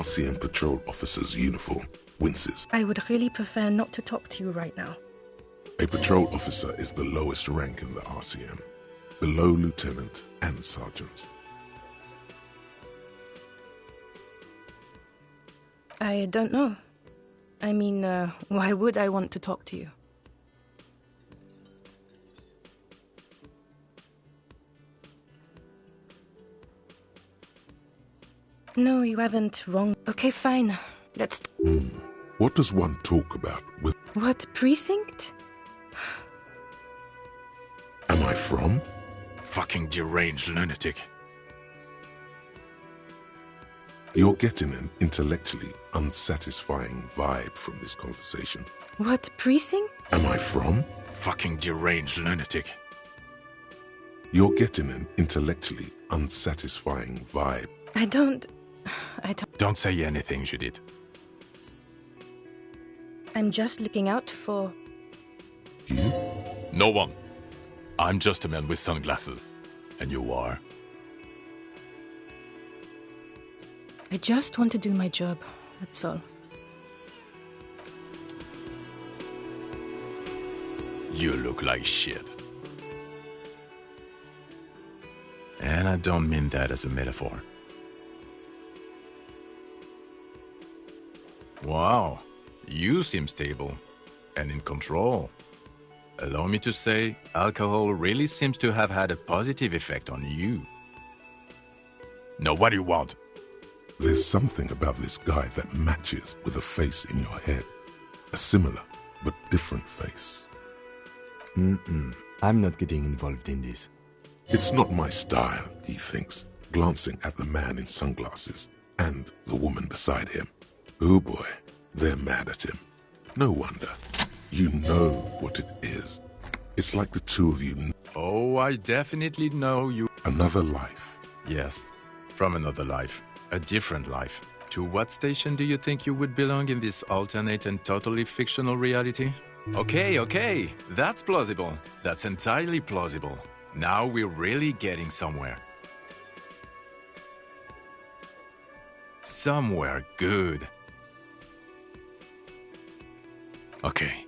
RCM patrol officer's uniform, winces. I would really prefer not to talk to you right now. A patrol officer is the lowest rank in the RCM, below lieutenant and sergeant. I don't know. I mean, why would I want to talk to you? No, you haven't wrong. Okay, fine. Let's... What does one talk about with... What precinct? Am I from? Fucking deranged lunatic. You're getting an intellectually unsatisfying vibe from this conversation. What precinct? Am I from? Fucking deranged lunatic. You're getting an intellectually unsatisfying vibe. I don't... Don't say anything, Judith. I'm just looking out for... You? No one. I'm just a man with sunglasses. And you are? I just want to do my job, that's all. You look like shit. And I don't mean that as a metaphor. Wow, you seem stable and in control. Allow me to say, alcohol really seems to have had a positive effect on you. Now, what do you want? There's something about this guy that matches with a face in your head. A similar, but different face. I'm not getting involved in this. It's not my style, he thinks, glancing at the man in sunglasses and the woman beside him. Oh boy, they're mad at him. No wonder. You know what it is. It's like the two of you... Oh, I definitely know you. Another life. Yes, from another life. A different life. To what station do you think you would belong in this alternate and totally fictional reality? Okay, that's plausible. That's entirely plausible. Now we're really getting somewhere. Somewhere good. Okay.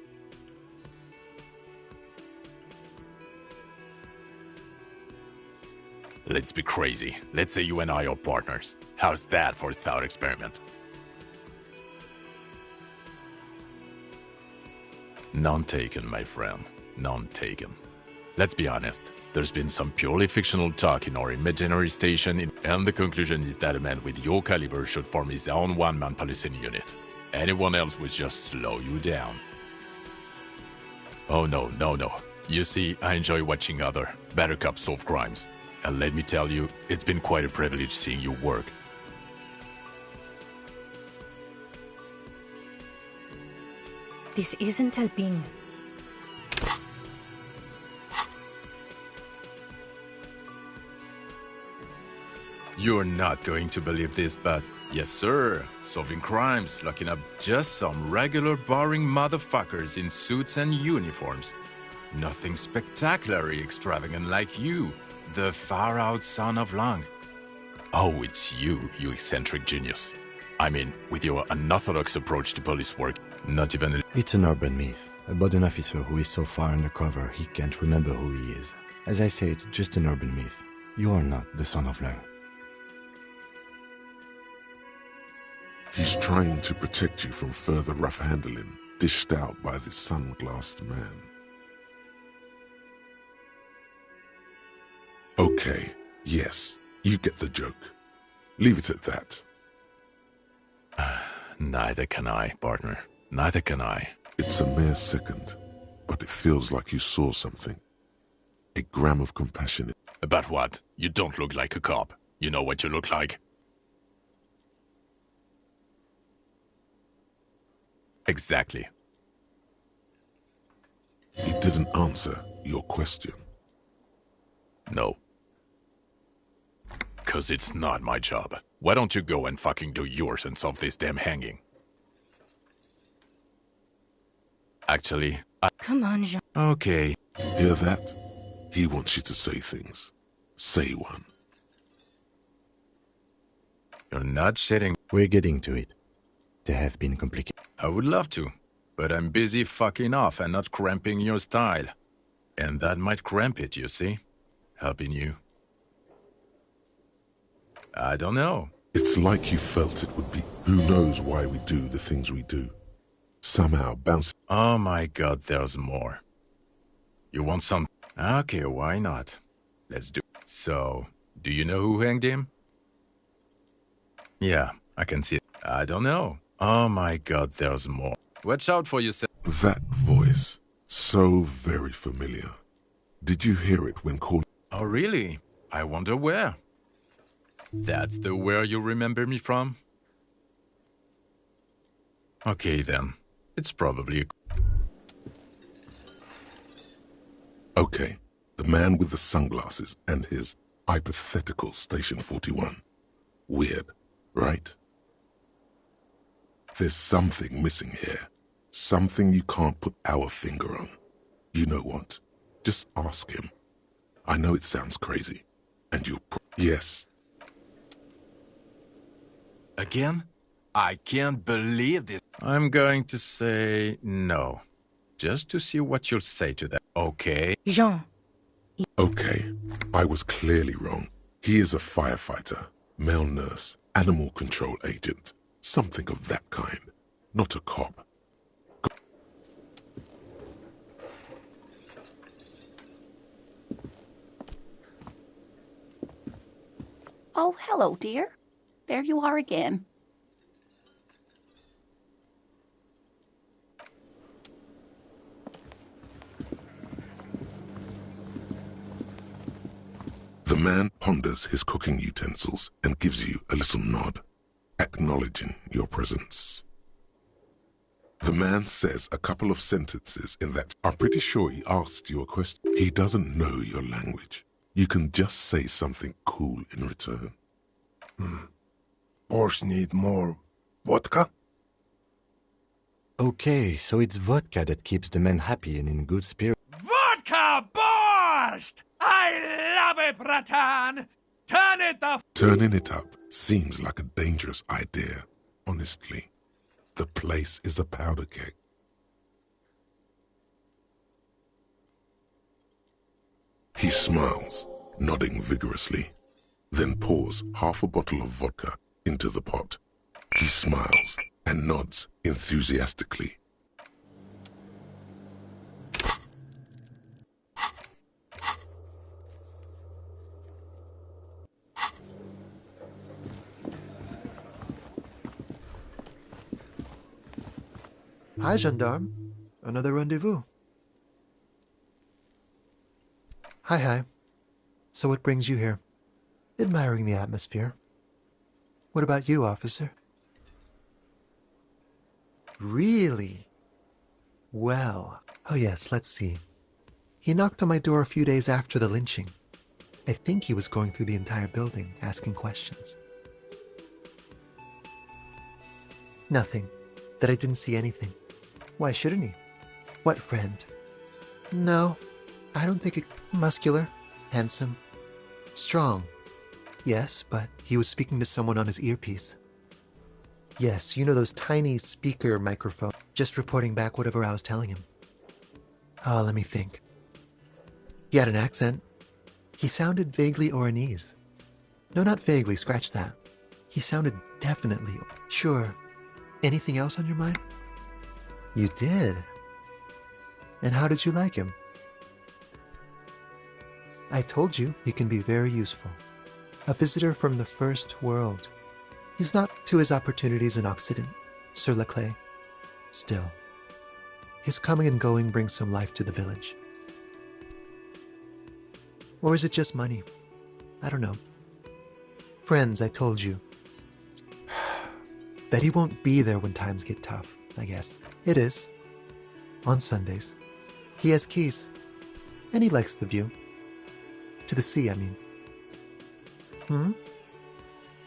Let's be crazy. Let's say you and I are partners. How's that for a thought experiment? None taken, my friend. None taken. Let's be honest. There's been some purely fictional talk in our imaginary station, and the conclusion is that a man with your caliber should form his own one-man policing unit. Anyone else would just slow you down. Oh no. You see, I enjoy watching other better cops solve crimes. And let me tell you, it's been quite a privilege seeing you work. This isn't helping. You're not going to believe this, but yes sir, solving crimes, locking up just some regular boring motherfuckers in suits and uniforms. Nothing spectacularly extravagant like you, the far-out son of Lang. Oh, it's you eccentric genius. I mean, with your unorthodox approach to police work, not even a... It's an urban myth about an officer who is so far undercover he can't remember who he is. As I say, it's just an urban myth. You are not the son of Lang. He's trying to protect you from further rough handling, dished out by the sunglassed man. Okay, yes, you get the joke. Leave it at that. Neither can I, partner. Neither can I. It's a mere second, but it feels like you saw something. A gram of compassion. About what? You don't look like a cop. You know what you look like? Exactly. He didn't answer your question. No. 'Cause it's not my job. Why don't you go and fucking do yours and solve this damn hanging? Actually, Come on, Jean. Okay. Hear that? He wants you to say things. Say one. You're not shitting. We're getting to it. There have been complications. I would love to, but I'm busy fucking off and not cramping your style. And that might cramp it, you see? Helping you. I don't know. It's like you felt it would be. Who knows why we do the things we do? Somehow bounce. Oh my god, there's more. You want some? Okay, why not? Let's do it. So, do you know who hanged him? Yeah, I can see it. I don't know. Oh my god, there's more. Watch out for yourself. That voice, so very familiar. Did you hear it when calling? Oh really? I wonder where. That's the where you remember me from? Okay then. It's probably Okay, the man with the sunglasses and his hypothetical Station 41. Weird, right? There's something missing here. Something you can't put our finger on. You know what? Just ask him. I know it sounds crazy. And you'll yes. Again? I can't believe this. I'm going to say no. Just to see what you'll say to that. Okay? Jean. Okay, I was clearly wrong. He is a firefighter, male nurse, animal control agent. Something of that kind. Not a cop. Oh, hello, dear. There you are again. The man ponders his cooking utensils and gives you a little nod, acknowledging your presence. The man says a couple of sentences in that. I'm pretty sure he asked you a question. He doesn't know your language. You can just say something cool in return. Horse need more vodka? Okay, so it's vodka that keeps the men happy and in good spirits. Vodka borscht! I love it, Bratan! Turn it the Turning it up seems like a dangerous idea, honestly. The place is a powder keg. He smiles, nodding vigorously, then pours half a bottle of vodka into the pot. He smiles and nods enthusiastically. Hi, gendarme. Another rendezvous. Hi. So what brings you here? Admiring the atmosphere. What about you, officer? Really? Well, oh yes, let's see. He knocked on my door a few days after the lynching. I think he was going through the entire building, asking questions. Nothing. That I didn't see anything. Why shouldn't he? What friend? No, I don't think it... Muscular, handsome, strong. Yes, but he was speaking to someone on his earpiece. Yes, you know those tiny speaker microphones. Just reporting back whatever I was telling him. Oh, let me think. He had an accent. He sounded vaguely Oranese. No, not vaguely, scratch that. He sounded definitely... Sure. Anything else on your mind? You did? And how did you like him? I told you he can be very useful. A visitor from the first world. He's not to his opportunities in Occident, sur la clé. Still, his coming and going brings some life to the village. Or is it just money? I don't know. Friends, I told you. That he won't be there when times get tough, I guess. It is. On Sundays. He has keys. And he likes the view. To the sea, I mean.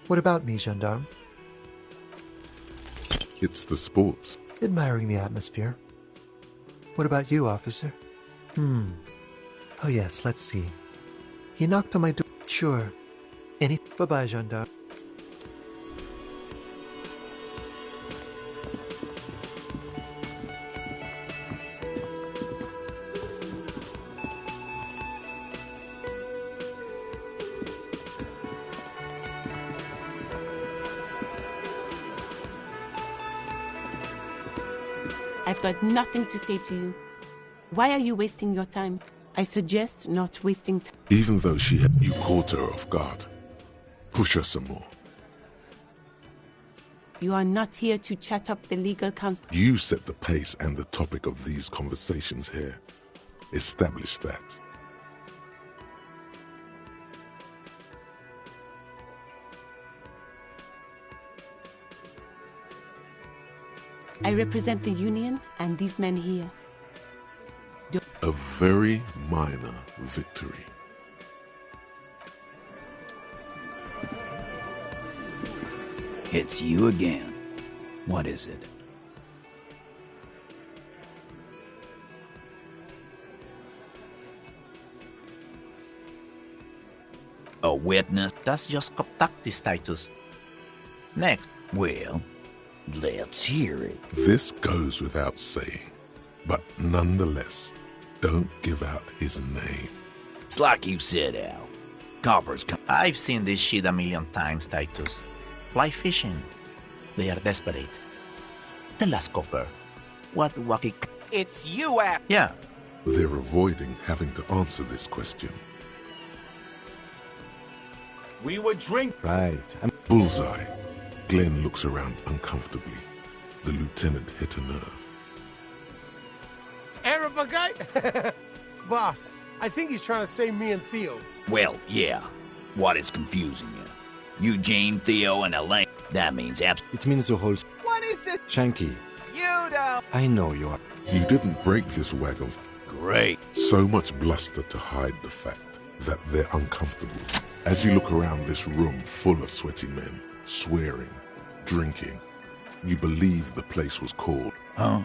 What about me, gendarme? It's the sports. Admiring the atmosphere. What about you, officer? Oh yes, let's see. He knocked on my door. Sure. Bye-bye, gendarme. I've got nothing to say to you. Why are you wasting your time? I suggest not wasting time. Even though you caught her off guard. Push her some more. You are not here to chat up the legal counsel. You set the pace and the topic of these conversations here. Establish that. I represent the Union and these men here. A very minor victory. It's you again. What is it? A witness? That's just tactics, Titus. Next. Well, let's hear it. This goes without saying, but nonetheless, don't give out his name. It's like you said, Al. Coppers come. I've seen this shit a million times, Titus. Fly fishing. They are desperate. Tell us, Copper. What wacky... It's you, Al. Yeah. They're avoiding having to answer this question. We would drink. Right. Bullseye. Glenn looks around uncomfortably. The lieutenant hit a nerve. Arab guy? Boss, I think he's trying to say me and Theo. Well, yeah. What is confusing you? Eugene, Theo, and Elaine. That means It means the whole... What is this? Shanky. You don't. I know you are... You didn't break this wagon. great. So much bluster to hide the fact that they're uncomfortable. As you look around this room full of sweaty men, swearing, drinking, you believe the place was called... Huh?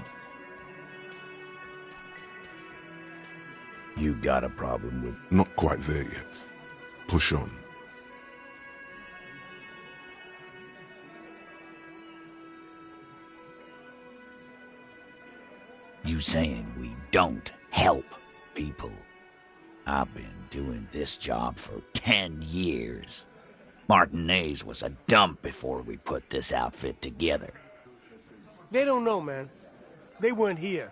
You got a problem with... Not quite there yet. Push on. You saying we don't help people? I've been doing this job for 10 years. Martinez was a dump before we put this outfit together. They don't know, man. They weren't here.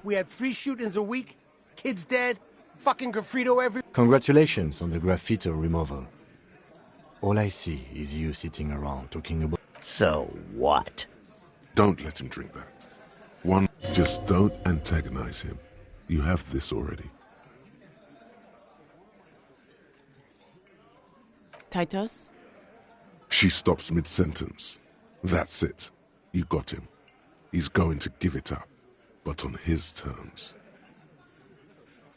We had 3 shootings a week, kids dead, fucking graffito every... Congratulations on the graffito removal. All I see is you sitting around talking about... So what? Don't let him drink that. One, just don't antagonize him. You have this already. Titus? She stops mid-sentence. That's it. You got him. He's going to give it up, but on his terms.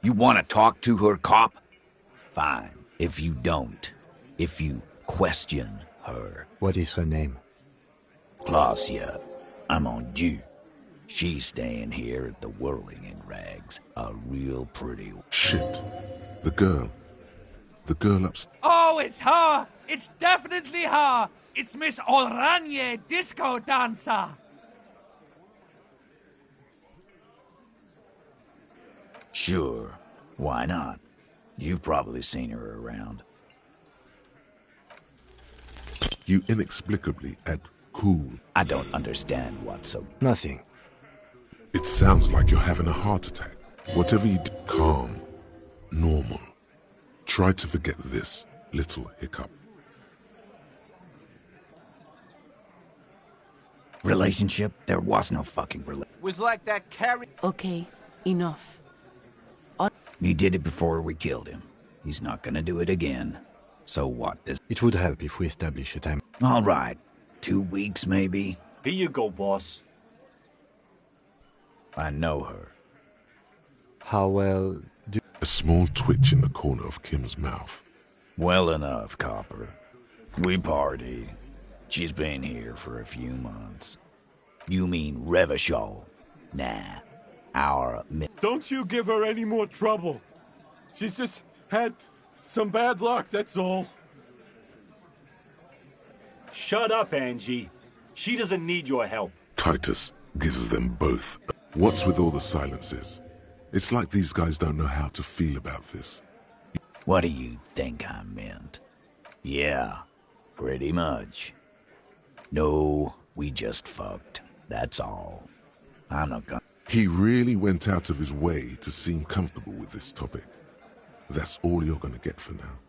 You want to talk to her, cop? Fine. If you don't. If you question her. What is her name? Placia. I'm on due. She's staying here at the Whirling in Rags. A real pretty... Shit. The girl. The girl upstairs. Oh, it's her! It's definitely her! It's Miss Oranje, disco dancer! Sure. Why not? You've probably seen her around. You inexplicably add cool. I don't understand what's so... Nothing. It sounds like you're having a heart attack. Whatever you do, calm, normal. Try to forget this little hiccup. Relationship? There was no fucking relationship. Was like that carry... Okay, enough. He did it before we killed him. He's not gonna do it again. So what? It would help if we establish a time. All right. 2 weeks, maybe? Here you go, boss. I know her. How well do... A small twitch in the corner of Kim's mouth. Well enough, Copper. We party. She's been here for a few months. You mean Revachol? Nah. Our... Don't you give her any more trouble. She's just had some bad luck, that's all. Shut up, Angie. She doesn't need your help. Titus gives them both. What's with all the silences? It's like these guys don't know how to feel about this. What do you think I meant? Yeah, pretty much. No, we just fucked. That's all. I'm not gonna... He really went out of his way to seem comfortable with this topic. That's all you're gonna get for now.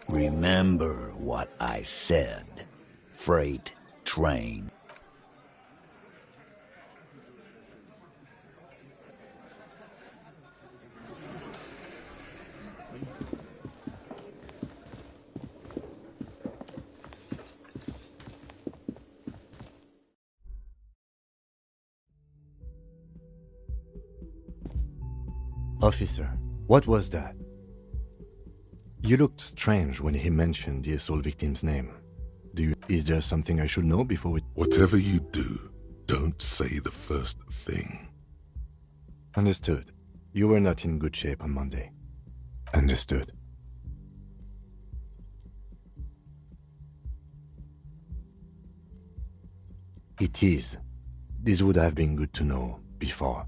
Remember what I said. Freight train. Officer, what was that? You looked strange when he mentioned the assault victim's name. Is there something I should know before we... Whatever you do, don't say the first thing. Understood. You were not in good shape on Monday. Understood. It is. This would have been good to know before.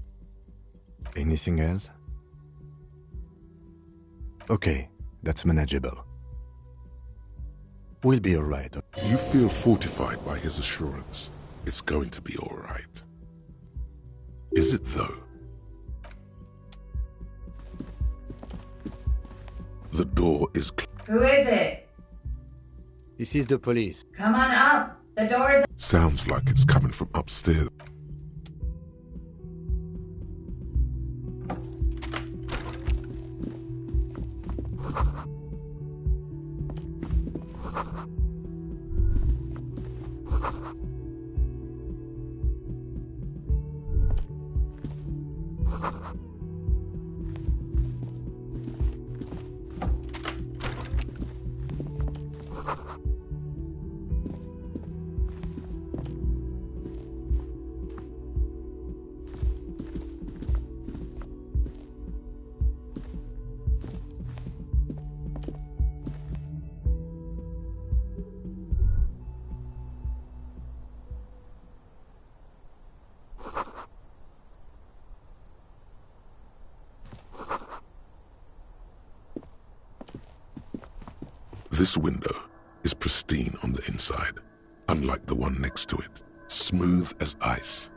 Anything else? Okay, that's manageable. We'll be alright. You feel fortified by his assurance. It's going to be alright. Is it though? The door is Who is it? This is the police. Come on up. The door is... Sounds like it's coming from upstairs. This window is pristine on the inside, unlike the one next to it. Smooth as ice.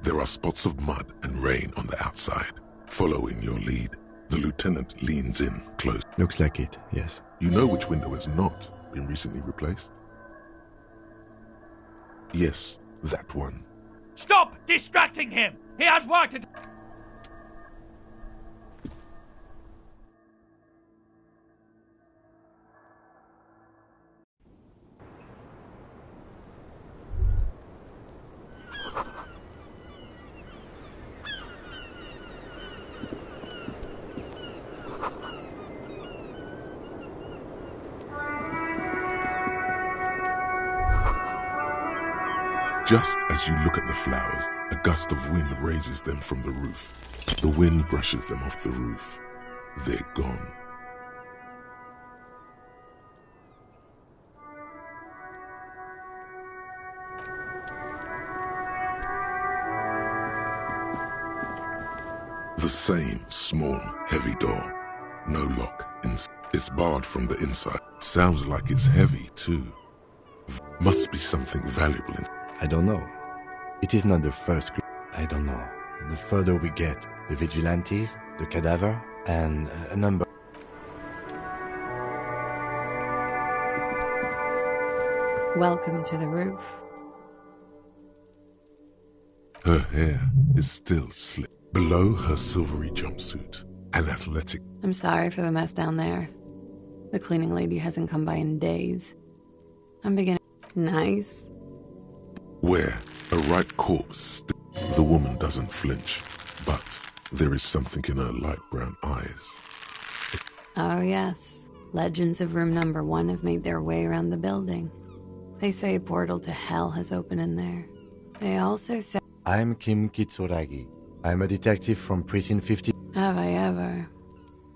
There are spots of mud and rain on the outside. Following your lead, the lieutenant leans in close. Looks like it, yes. You know which window has not been recently replaced? Yes, that one. Stop distracting him! He has work to do! Just as you look at the flowers, a gust of wind raises them from the roof. The wind brushes them off the roof. They're gone. The same small, heavy door. No lock. It's barred from the inside. Sounds like it's heavy, too. Must be something valuable inside. I don't know. It is not the first clue. I don't know. The further we get, the vigilantes, the cadaver, and a number. Welcome to the roof. Her hair is still slick. Below her silvery jumpsuit, an athletic... I'm sorry for the mess down there. The cleaning lady hasn't come by in days. I'm beginning... Nice. Where a ripe corpse... The woman doesn't flinch, but there is something in her light brown eyes. Oh yes. Legends of room number 1 have made their way around the building. They say a portal to hell has opened in there. They also say... I'm Kim Kitsuragi. I'm a detective from Precinct 50. Have I ever?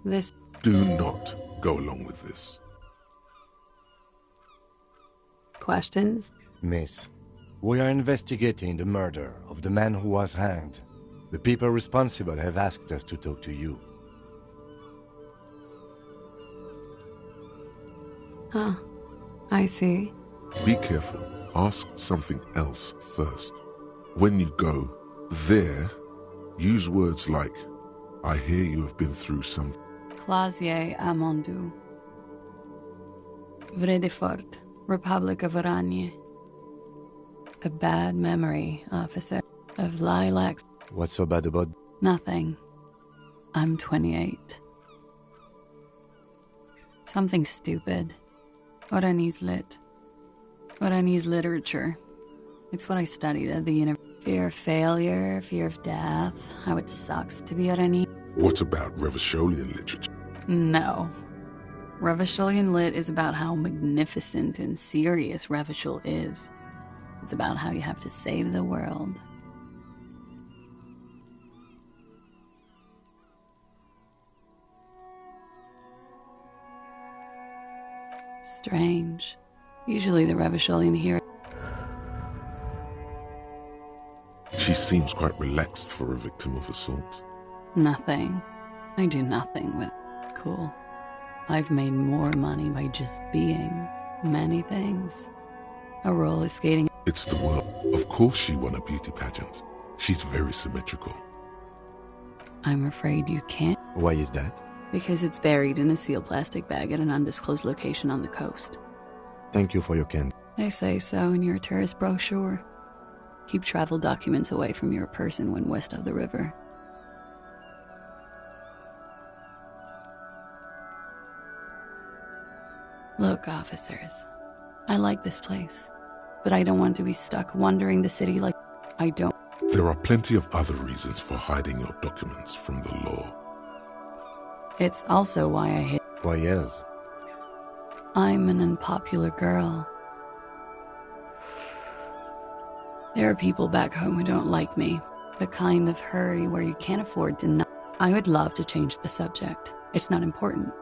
This... Do not go along with this. Questions? Miss, we are investigating the murder of the man who was hanged. The people responsible have asked us to talk to you. Huh. I see. Be careful. Ask something else first. When you go there, use words like, I hear you have been through some... Clasier Amondu. Vredefort, Republic of Oranje. A bad memory, officer. Of lilacs. What's so bad about... Nothing. I'm 28. Something stupid. Oranese lit. Oranese literature. It's what I studied at the university. Fear of failure, fear of death, how it sucks to be Oranese. What about Revacholian literature? No. Revacholian lit is about how magnificent and serious Revachol is. It's about how you have to save the world. Strange. Usually the Revacholian hero... She seems quite relaxed for a victim of assault. Nothing. I do nothing with... Cool. I've made more money by just being many things. A roller skating... It's the world. Of course she won a beauty pageant. She's very symmetrical. I'm afraid you can't. Why is that? Because it's buried in a sealed plastic bag at an undisclosed location on the coast. Thank you for your candor. They say so in your tourist brochure. Keep travel documents away from your person when west of the river. Look, officers, I like this place, but I don't want to be stuck wandering the city like I don't. There are plenty of other reasons for hiding your documents from the law. It's also why I hate... Why, yes. I'm an unpopular girl. There are people back home who don't like me. The kind of hurry where you can't afford to not... I would love to change the subject. It's not important.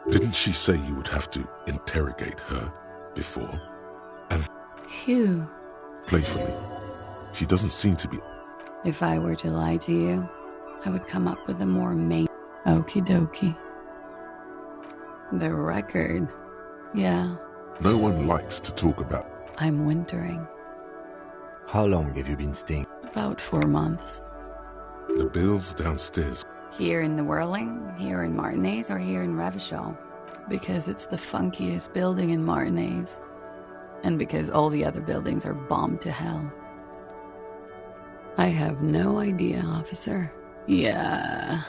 Didn't she say you would have to interrogate her before? And Phew. playfully. She doesn't seem to be... If I were to lie to you, I would come up with a more main... Okie dokie. The record. Yeah. No one likes to talk about... I'm wintering. How long have you been staying? About 4 months. The bills downstairs. Here in the Whirling, here in Martinez, or here in Revachol. Because it's the funkiest building in Martinez. And because all the other buildings are bombed to hell. I have no idea, officer. Yeah.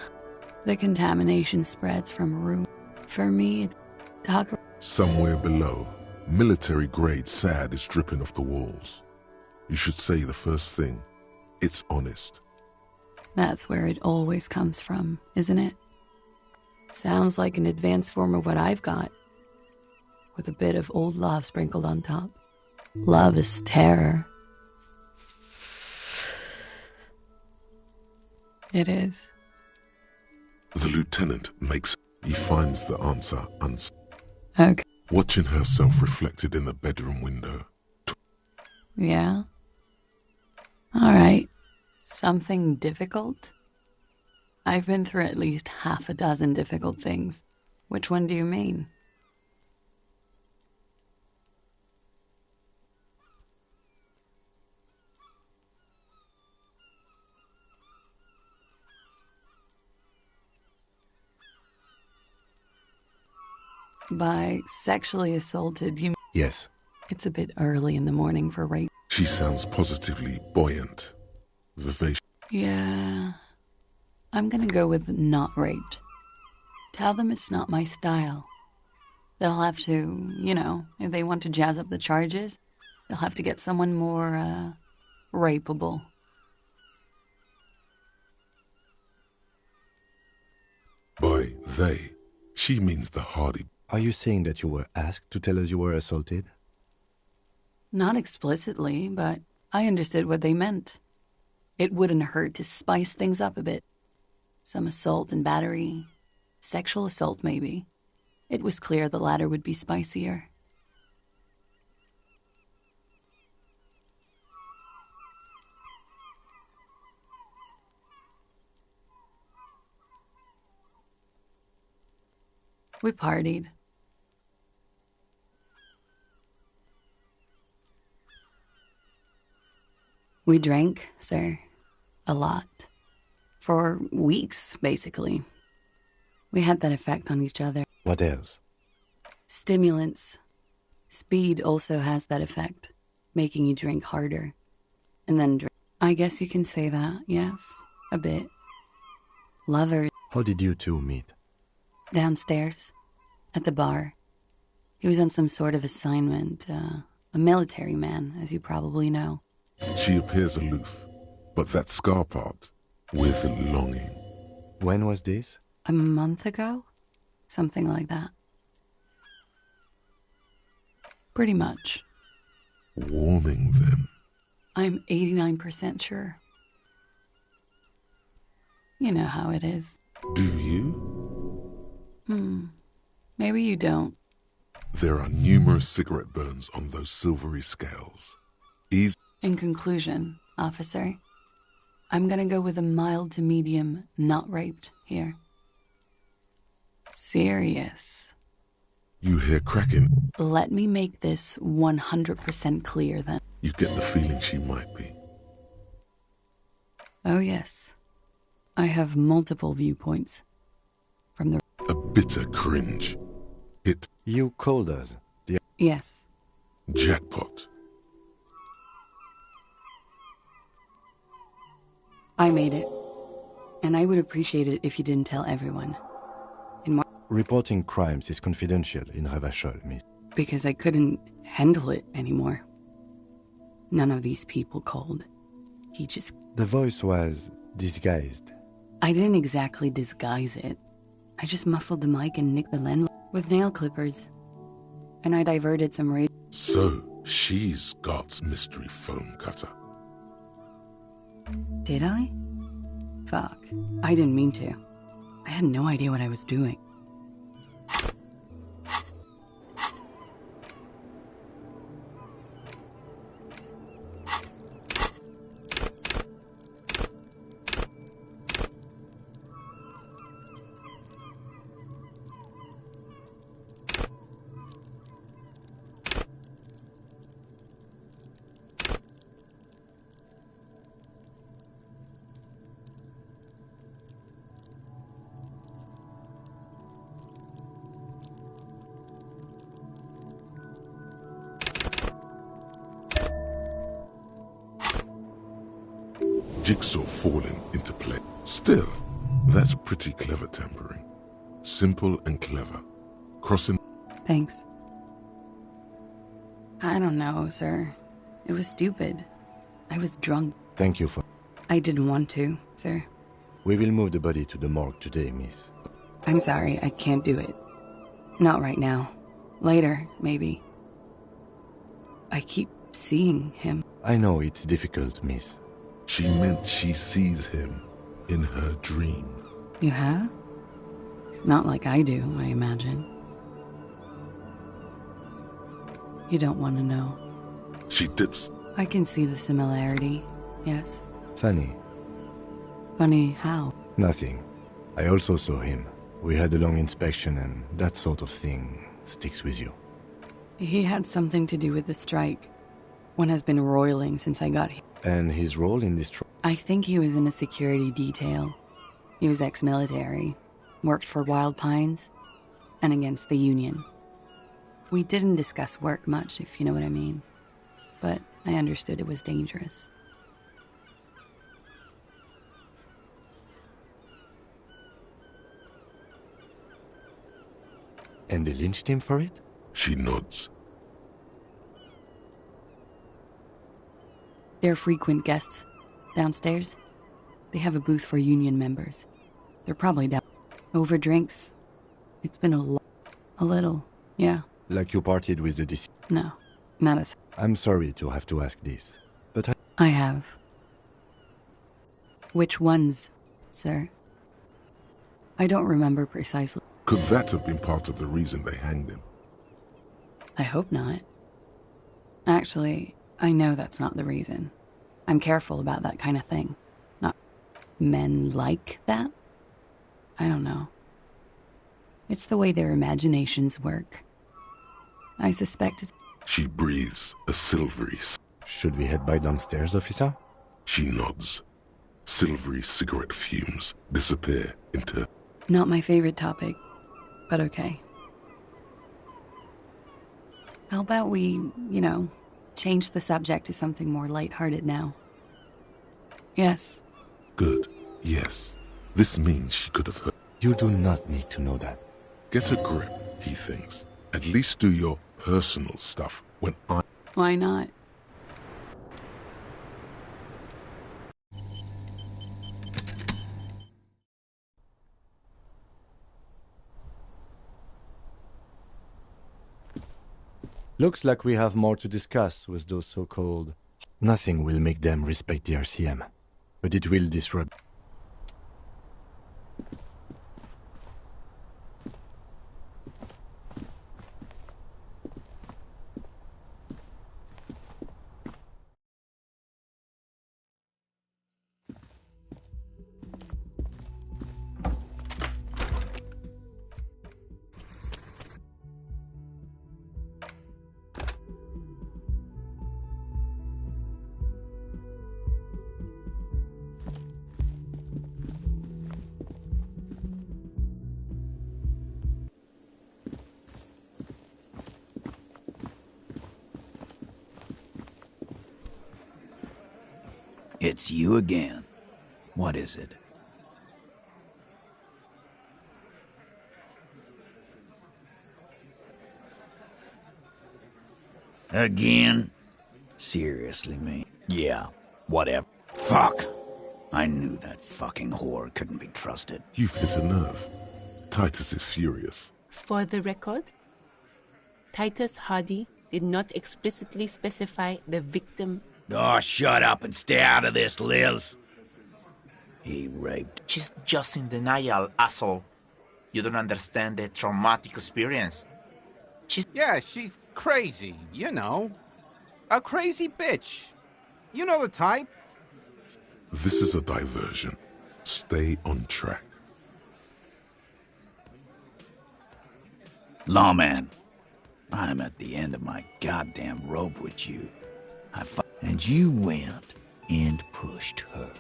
The contamination spreads from room. For me, it's talk. Somewhere below, military-grade sand is dripping off the walls. You should say the first thing. It's honest. That's where it always comes from, isn't it? Sounds like an advanced form of what I've got. With a bit of old love sprinkled on top. Love is terror. It is. The lieutenant makes... He finds the answer Okay. Watching herself reflected in the bedroom window. Yeah? Alright. Something difficult? I've been through at least half a dozen difficult things. Which one do you mean? By sexually assaulted, you... Yes. It's a bit early in the morning for rape. She sounds positively buoyant, vivacious. Yeah. I'm gonna go with not raped. Tell them it's not my style. They'll have to, you know, if they want to jazz up the charges, they'll have to get someone more, rapeable. By they, she means the hardy. Are you saying that you were asked to tell us you were assaulted? Not explicitly, but I understood what they meant. It wouldn't hurt to spice things up a bit. Some assault and battery. Sexual assault, maybe. It was clear the latter would be spicier. We partied. We drank, sir. A lot. For weeks, basically. We had that effect on each other. What else? Stimulants. Speed also has that effect, making you drink harder. And then drink. I guess you can say that, yes. A bit. Lovers. How did you two meet? Downstairs. At the bar. He was on some sort of assignment. A military man, as you probably know. She appears aloof, but that scar part, with longing. When was this? A month ago? Something like that. Pretty much. Warming them. I'm 89% sure. You know how it is. Do you? Maybe you don't. There are numerous cigarette burns on those silvery scales. In conclusion, officer, I'm gonna go with a mild to medium not raped here. Serious. You hear cracking. Let me make this 100% clear then. You get the feeling she might be. Oh yes. I have multiple viewpoints. From the... A bitter cringe. You called us. Yes. Jackpot. I made it. And I would appreciate it if you didn't tell everyone. Reporting crimes is confidential in Ravachol, miss. Because I couldn't handle it anymore. None of these people called. He just... The voice was disguised. I didn't exactly disguise it. I just muffled the mic and nicked the lens with nail clippers. And I diverted some radio... So, she's God's mystery phone cutter. Did I? Fuck. I didn't mean to. I had no idea what I was doing. Jigsaw falling into play. Still, that's pretty clever tampering. Simple and clever. Crossing... Thanks. I don't know, sir. It was stupid. I was drunk. Thank you for... I didn't want to, sir. We will move the body to the morgue today, miss. I'm sorry, I can't do it. Not right now. Later, maybe. I keep seeing him. I know it's difficult, miss. She meant she sees him in her dream. You have? Not like I do, I imagine. You don't want to know. She dips. I can see the similarity, yes. Funny. Funny how? Nothing. I also saw him. We had a long inspection and that sort of thing sticks with you. He had something to do with the strike. One has been roiling since I got here. And his role in this I think he was in a security detail. He was ex-military, worked for Wild Pines, and against the Union. We didn't discuss work much, if you know what I mean. But I understood it was dangerous. And they lynched him for it? She nods. They're frequent guests downstairs. They have a booth for union members. They're probably down over drinks. It's been a little, yeah. Like you partied with the deceased? No, not as... I'm sorry to have to ask this, but I have. Which ones, sir? I don't remember precisely. Could that have been part of the reason they hanged him? I hope not. Actually, I know that's not the reason. I'm careful about that kind of thing. Not men like that? I don't know. It's the way their imaginations work. I suspect it's... She breathes a silvery... Should we head back downstairs, officer? She nods. Silvery cigarette fumes disappear into... Not my favorite topic, but okay. How about we, change the subject to something more lighthearted now? Yes. Good. Yes. This means she could have heard... You do not need to know that. Get a grip, he thinks. At least do your personal stuff when I... Why not? Looks like we have more to discuss with those so-called... Nothing will make them respect the RCM, but it will disrupt... It's you again. What is it? Again? Seriously, mate? Yeah, whatever. Fuck! I knew that fucking whore couldn't be trusted. You've hit a nerve. Titus is furious. For the record, Titus Hardy did not explicitly specify the victim. Oh, shut up and stay out of this, Liz. He raped. She's just in denial, asshole. You don't understand the traumatic experience. She's crazy, A crazy bitch. You know the type. This is a diversion. Stay on track. Lawman, I'm at the end of my goddamn rope with you. And you went and pushed her.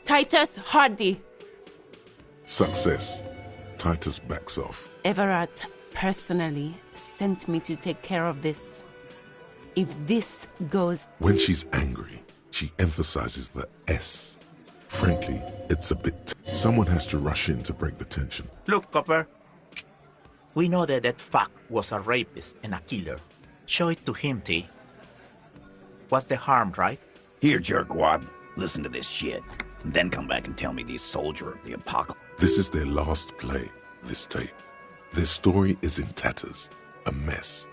Titus Hardy. Success. Titus backs off. Everard personally sent me to take care of this. If this goes... When she's angry, she emphasizes the S. Frankly, it's a bit... Someone has to rush in to break the tension. Look, Copper. We know that fuck was a rapist and a killer. Show it to him, T. What's the harm, right? Here, jerkwad. Listen to this shit. And then come back and tell me these soldier of the apocalypse. This is their last play, this tape. Their story is in tatters. A mess.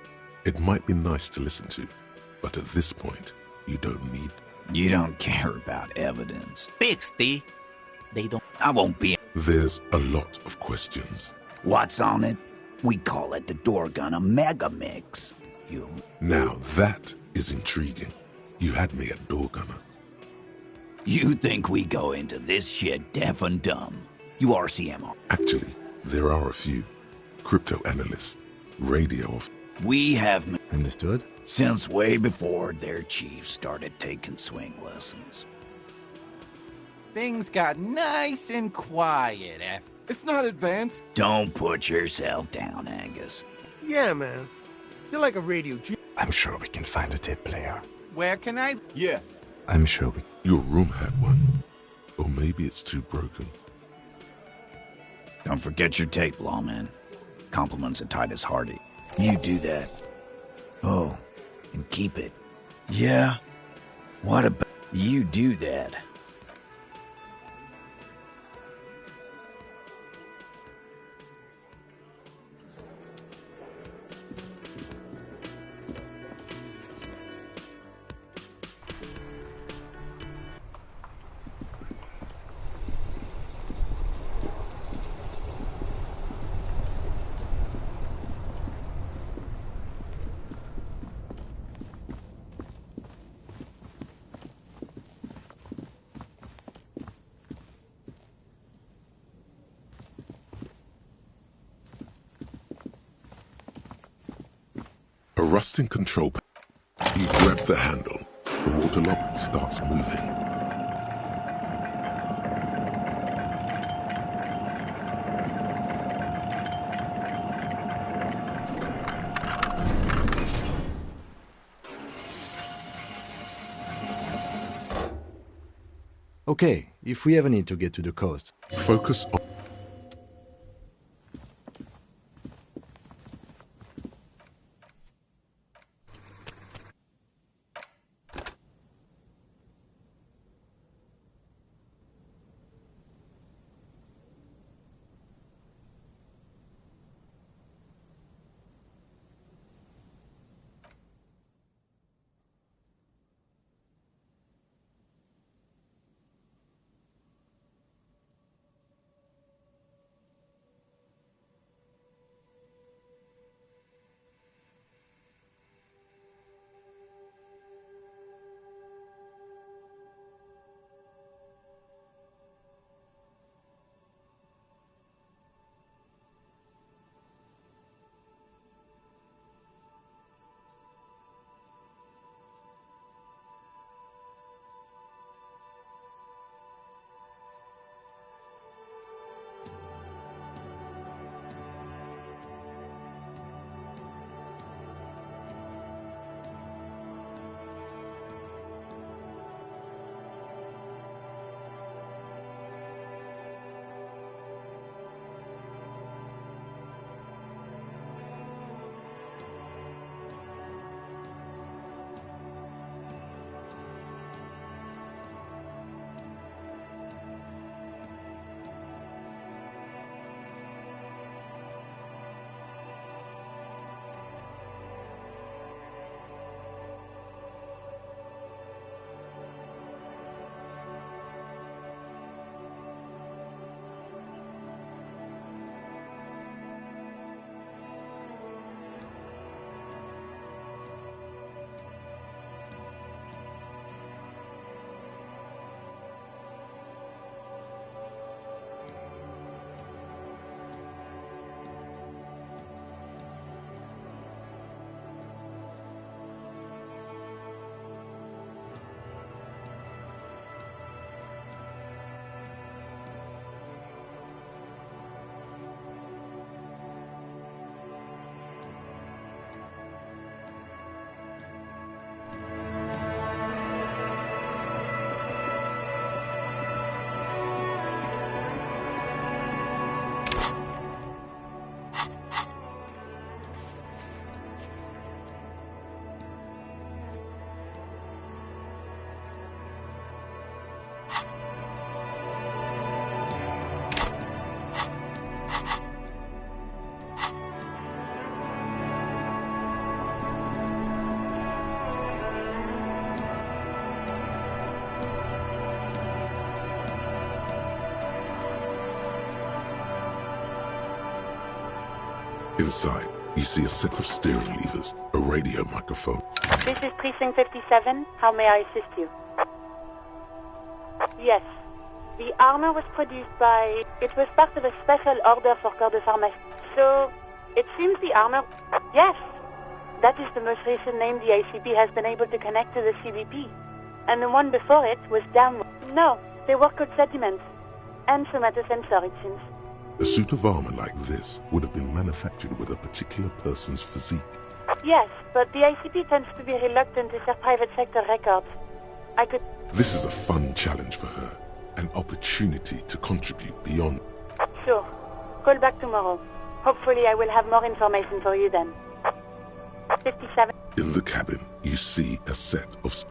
It might be nice to listen to, but at this point, you don't need... You don't care about evidence. Pigs, T. They don't... I won't be... There's a lot of questions. What's on it? We call it the Dorgun Mega Mix. Now that is intriguing. You had me at door gunner. You think we go into this shit deaf and dumb? You RCM. Actually, there are a few. Crypto analyst, radio... We have... Understood? Since way before their chief started taking swing lessons. Things got nice and quiet after... It's not advanced. Don't put yourself down, Angus. Yeah, man. You're like a radio... I'm sure we can find a tape player. Where can I... Yeah. I'm sure we... Your room had one. Or maybe it's too broken. Don't forget your tape, lawman. Compliments of Titus Hardy. You do that. Oh, and keep it. Yeah? What about... You do that. A rusting control panel. You grab the handle. The water lock starts moving. Okay, if we ever need to get to the coast... Focus on... Inside, you see a set of steering levers, a radio microphone. This is Precinct 57. How may I assist you? Yes. The armor was produced by... It was part of a special order for Corps de Pharmacie. So, it seems the armor... Yes! That is the most recent name the ACP has been able to connect to the CBP. And the one before it was downward. No, they were called sediments. And somatosensor, it seems. A suit of armor like this would have been manufactured with a particular person's physique. Yes, but the ICP tends to be reluctant to share private sector records. I could... This is a fun challenge for her. An opportunity to contribute beyond... Sure. Call back tomorrow. Hopefully I will have more information for you then. 57. In the cabin, you see a set of...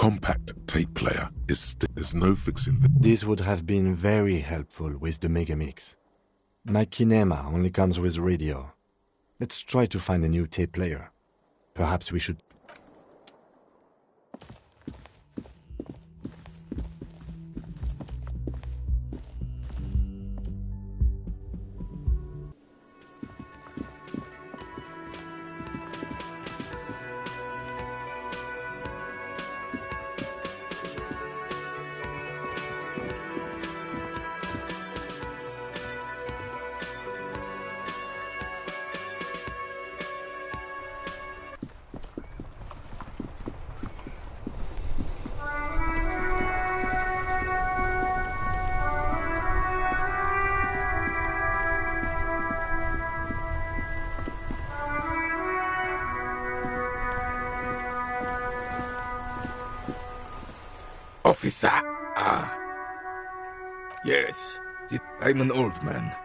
compact tape player there's no fixing this. This would have been very helpful with the Megamix. My Kinema only comes with radio. Let's try to find a new tape player. Perhaps we should... Officer. Ah. Yes. I'm an old man.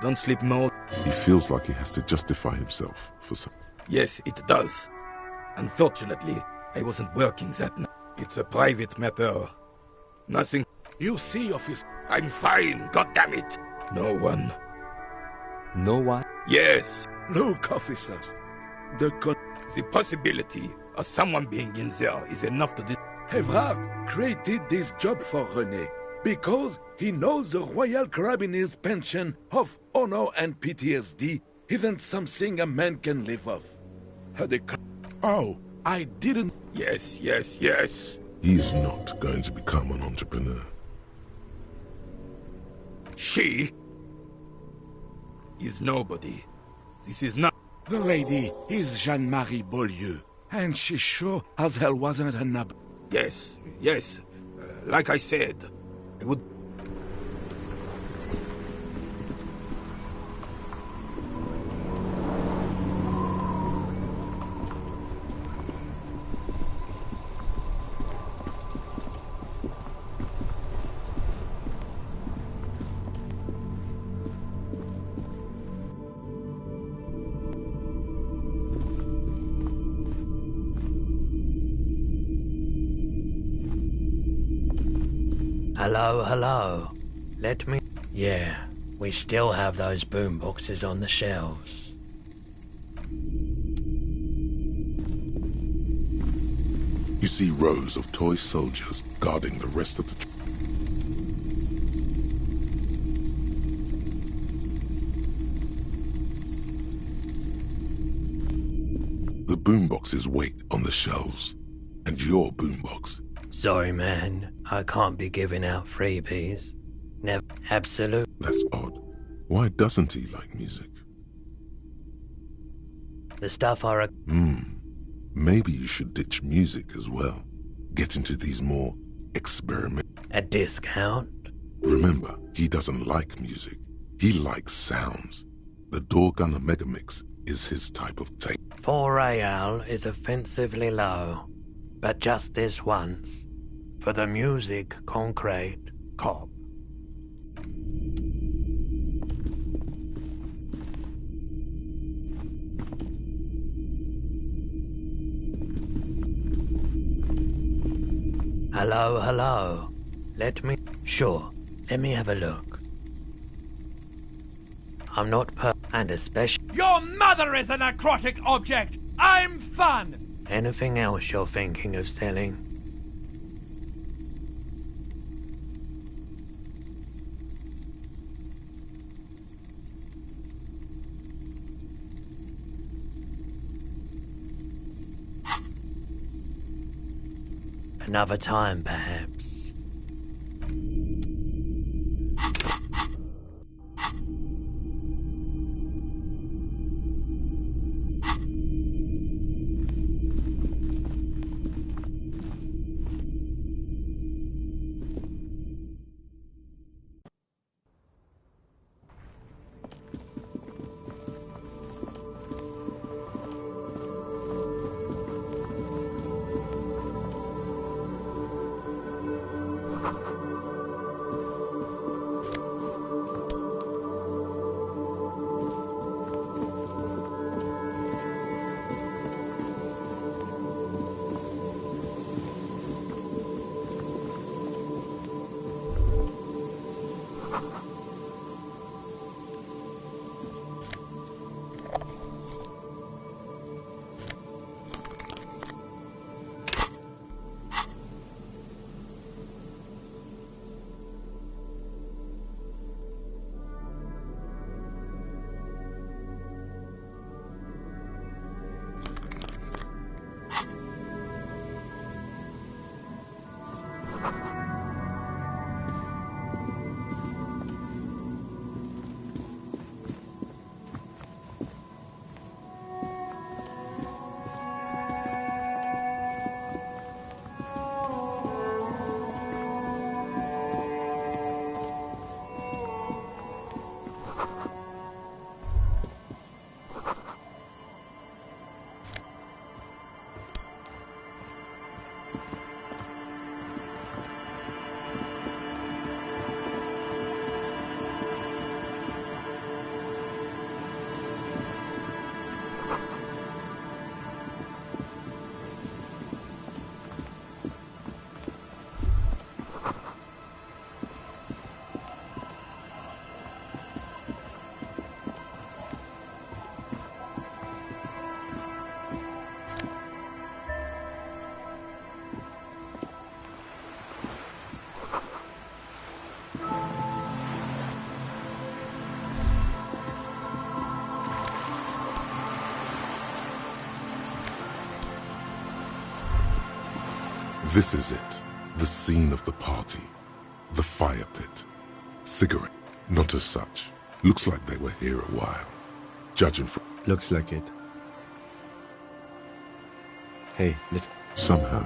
Don't sleep more. He feels like he has to justify himself for some. Yes, it does. Unfortunately, I wasn't working that night. It's a private matter. Nothing. You see, officer. I'm fine, goddammit. No one. No one? Yes. Look, officer. The possibility of someone being in there is enough to Evrard created this job for René because he knows the Royal Carabinier's pension of honor and PTSD isn't something a man can live off. Oh, I didn't... Yes, yes, yes. He's not going to become an entrepreneur. She is nobody. This is not... The lady is Jeanne-Marie Beaulieu, and she sure as hell wasn't a nub. Yes, yes. Like I said, I would... Hello, hello. Let me... Yeah, we still have those boomboxes on the shelves. You see rows of toy soldiers guarding the rest of the... The boomboxes wait on the shelves, and your boombox. Sorry, man. I can't be giving out freebies. Never. Absolute. That's odd. Why doesn't he like music? The stuff I... Maybe you should ditch music as well. Get into these more experiment... A discount? Remember, he doesn't like music. He likes sounds. The Doorgunner Megamix is his type of tape. 4 real is offensively low. But just this once. For the music, concrete, cop. Hello, hello. Let me... Sure, let me have a look. I'm not and especially... Your mother is a necrotic object! I'm fun! Anything else you're thinking of selling? Another time, perhaps. This is it. The scene of the party. The fire pit. Cigarette. Not as such. Looks like they were here a while. Judging from... Looks like it. Hey, let's... Somehow.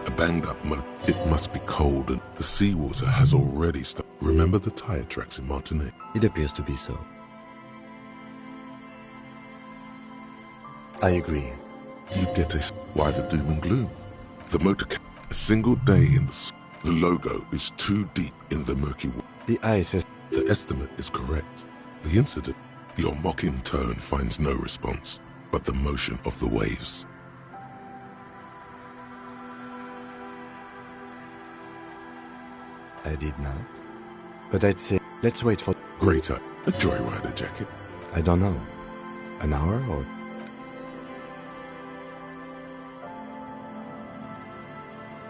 A banged up moat. It must be cold and the seawater has already started. Remember the tire tracks in Martinique? It appears to be so. I agree. You get a... Why the doom and gloom? The motor... A single day in the... The logo is too deep in the murky water. The ice has... The estimate is correct. The incident... Your mocking tone finds no response, but the motion of the waves. I did not. But I'd say, let's wait for... Greater. A joyrider jacket. I don't know. An hour or...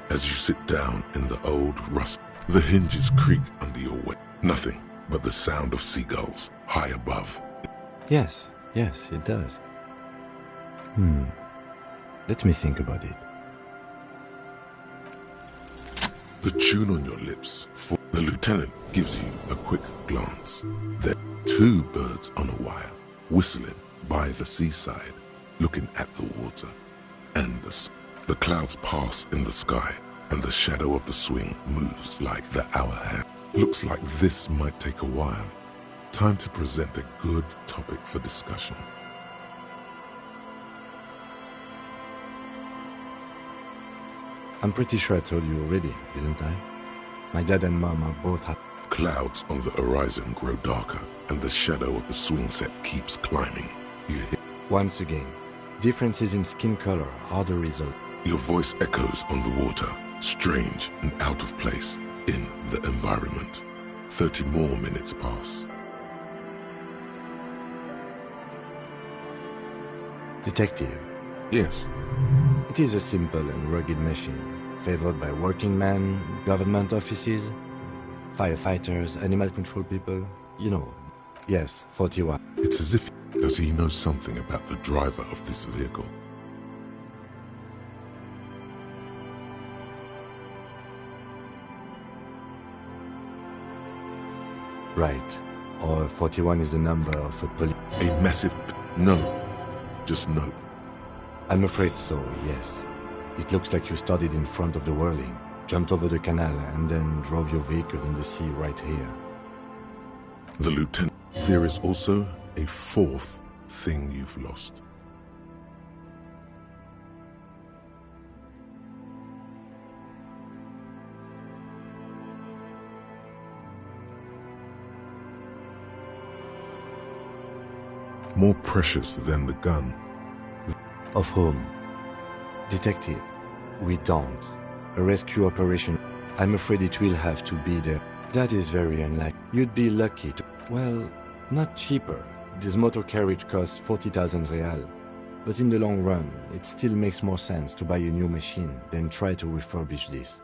As you sit down in the old rust, the hinges creak under your weight. Nothing but the sound of seagulls high above. Yes, it does. Let me think about it. The tune on your lips, for the lieutenant gives you a quick glance. There, two birds on a wire, whistling by the seaside, looking at the water. And the clouds pass in the sky, and the shadow of the swing moves like the hour hand. Looks like this might take a while. Time to present a good topic for discussion. I'm pretty sure I told you already, didn't I? My dad and mom are both happy. Clouds on the horizon grow darker, and the shadow of the swing set keeps climbing. You hear... Once again, differences in skin color are the result. Your voice echoes on the water, strange and out of place in the environment. 30 more minutes pass. Detective. Yes. It is a simple and rugged machine, favored by working men, government offices, firefighters, animal control people, you know. Yes, 41. It's as if... Does he know something about the driver of this vehicle? Right. Or 41 is the number of a police... A massive... No. Just no. I'm afraid so, yes. It looks like you started in front of the whirling, jumped over the canal, and then drove your vehicle in the sea right here. The lieutenant... There is also a fourth thing you've lost. More precious than the gun. Of whom? Detective, we don't. A rescue operation, I'm afraid it will have to be there. That is very unlikely. You'd be lucky to... Well, not cheaper. This motor carriage costs 40,000 real. But in the long run, it still makes more sense to buy a new machine than try to refurbish this.